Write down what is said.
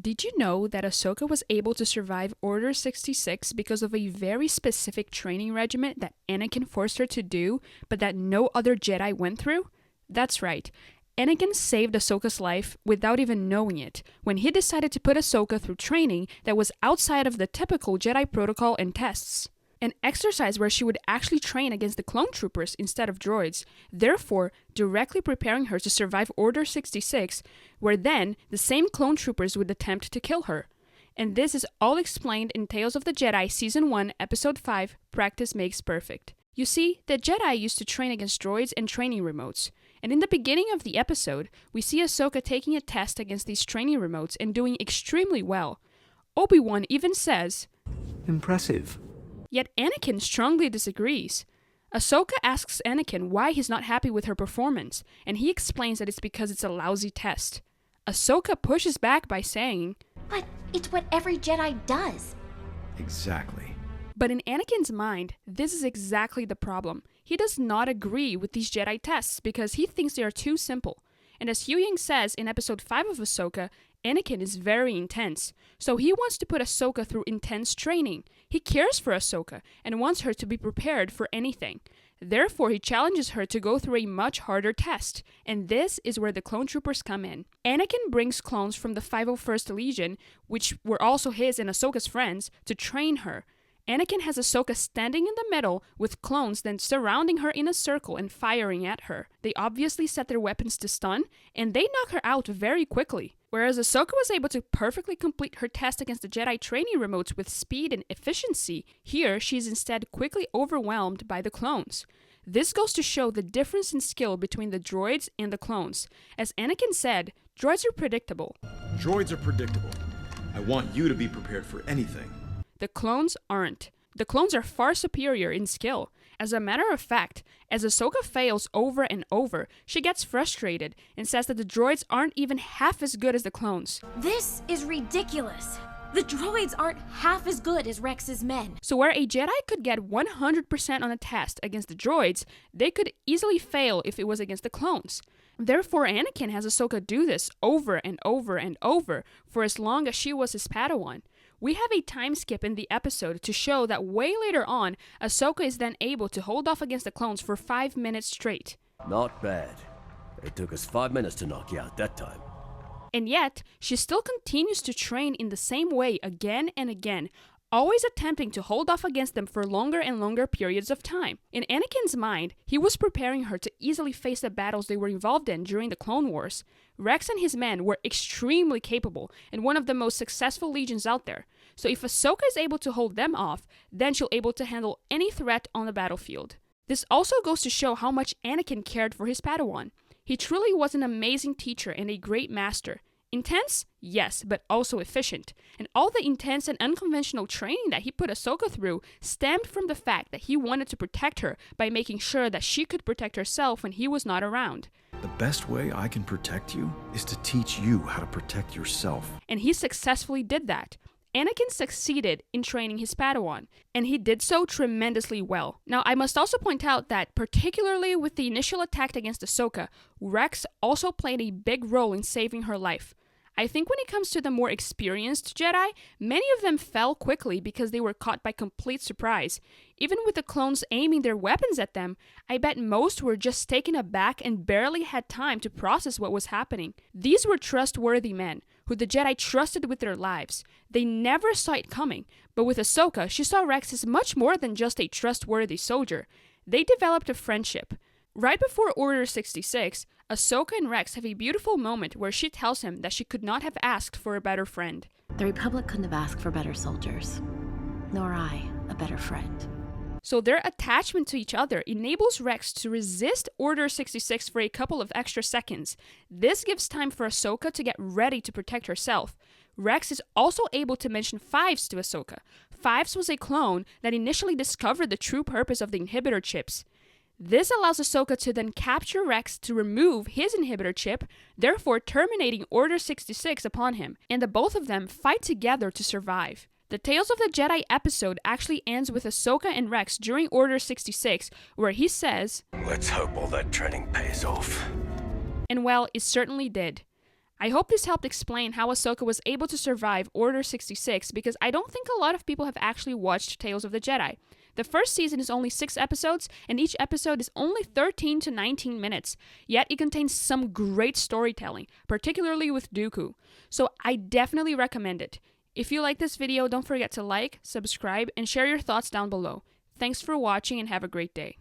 Did you know that Ahsoka was able to survive Order 66 because of a very specific training regimen that Anakin forced her to do, but that no other Jedi went through? That's right. Anakin saved Ahsoka's life without even knowing it, when he decided to put Ahsoka through training that was outside of the typical Jedi protocol and tests. An exercise where she would actually train against the clone troopers instead of droids, therefore directly preparing her to survive Order 66, where then the same clone troopers would attempt to kill her. And this is all explained in Tales of the Jedi Season 1, Episode 5, Practice Makes Perfect. You see, the Jedi used to train against droids and training remotes. And in the beginning of the episode, we see Ahsoka taking a test against these training remotes and doing extremely well. Obi-Wan even says, "Impressive." Yet Anakin strongly disagrees. Ahsoka asks Anakin why he's not happy with her performance, and he explains that it's because it's a lousy test. Ahsoka pushes back by saying, "But it's what every Jedi does." Exactly. But in Anakin's mind, this is exactly the problem. He does not agree with these Jedi tests because he thinks they are too simple. And as Huyang says in episode 5 of Ahsoka, Anakin is very intense, so he wants to put Ahsoka through intense training. He cares for Ahsoka and wants her to be prepared for anything. Therefore, he challenges her to go through a much harder test, and this is where the clone troopers come in. Anakin brings clones from the 501st Legion, which were also his and Ahsoka's friends, to train her. Anakin has Ahsoka standing in the middle with clones then surrounding her in a circle and firing at her. They obviously set their weapons to stun, and they knock her out very quickly. Whereas Ahsoka was able to perfectly complete her test against the Jedi training remotes with speed and efficiency, here she is instead quickly overwhelmed by the clones. This goes to show the difference in skill between the droids and the clones. As Anakin said, droids are predictable. Droids are predictable. I want you to be prepared for anything. The clones aren't. The clones are far superior in skill. As a matter of fact, as Ahsoka fails over and over, she gets frustrated and says that the droids aren't even half as good as the clones. This is ridiculous. The droids aren't half as good as Rex's men. So where a Jedi could get 100% on a test against the droids, they could easily fail if it was against the clones. Therefore, Anakin has Ahsoka do this over and over and over for as long as she was his Padawan. We have a time skip in the episode to show that way later on, Ahsoka is then able to hold off against the clones for 5 minutes straight. Not bad. It took us 5 minutes to knock you out that time. And yet, she still continues to train in the same way again and again, always attempting to hold off against them for longer and longer periods of time. In Anakin's mind, he was preparing her to easily face the battles they were involved in during the Clone Wars. Rex and his men were extremely capable and one of the most successful legions out there. So if Ahsoka is able to hold them off, then she'll be able to handle any threat on the battlefield. This also goes to show how much Anakin cared for his Padawan. He truly was an amazing teacher and a great master. Intense? Yes, but also efficient. And all the intense and unconventional training that he put Ahsoka through stemmed from the fact that he wanted to protect her by making sure that she could protect herself when he was not around. The best way I can protect you is to teach you how to protect yourself. And he successfully did that. Anakin succeeded in training his Padawan, and he did so tremendously well. Now, I must also point out that particularly with the initial attack against Ahsoka, Rex also played a big role in saving her life. I think when it comes to the more experienced Jedi, many of them fell quickly because they were caught by complete surprise. Even with the clones aiming their weapons at them, I bet most were just taken aback and barely had time to process what was happening. These were trustworthy men, who the Jedi trusted with their lives. They never saw it coming, but with Ahsoka, she saw Rex as much more than just a trustworthy soldier. They developed a friendship. Right before Order 66, Ahsoka and Rex have a beautiful moment where she tells him that she could not have asked for a better friend. The Republic couldn't have asked for better soldiers, nor I, a better friend. So their attachment to each other enables Rex to resist Order 66 for a couple of extra seconds. This gives time for Ahsoka to get ready to protect herself. Rex is also able to mention Fives to Ahsoka. Fives was a clone that initially discovered the true purpose of the inhibitor chips. This allows Ahsoka to then capture Rex to remove his inhibitor chip, therefore terminating Order 66 upon him, and the both of them fight together to survive. The Tales of the Jedi episode actually ends with Ahsoka and Rex during Order 66, where he says, Let's hope all that training pays off. And well, it certainly did. I hope this helped explain how Ahsoka was able to survive Order 66, because I don't think a lot of people have actually watched Tales of the Jedi. The first season is only 6 episodes, and each episode is only 13 to 19 minutes, yet it contains some great storytelling, particularly with Dooku. So I definitely recommend it. If you like this video, don't forget to like, subscribe, and share your thoughts down below. Thanks for watching and have a great day.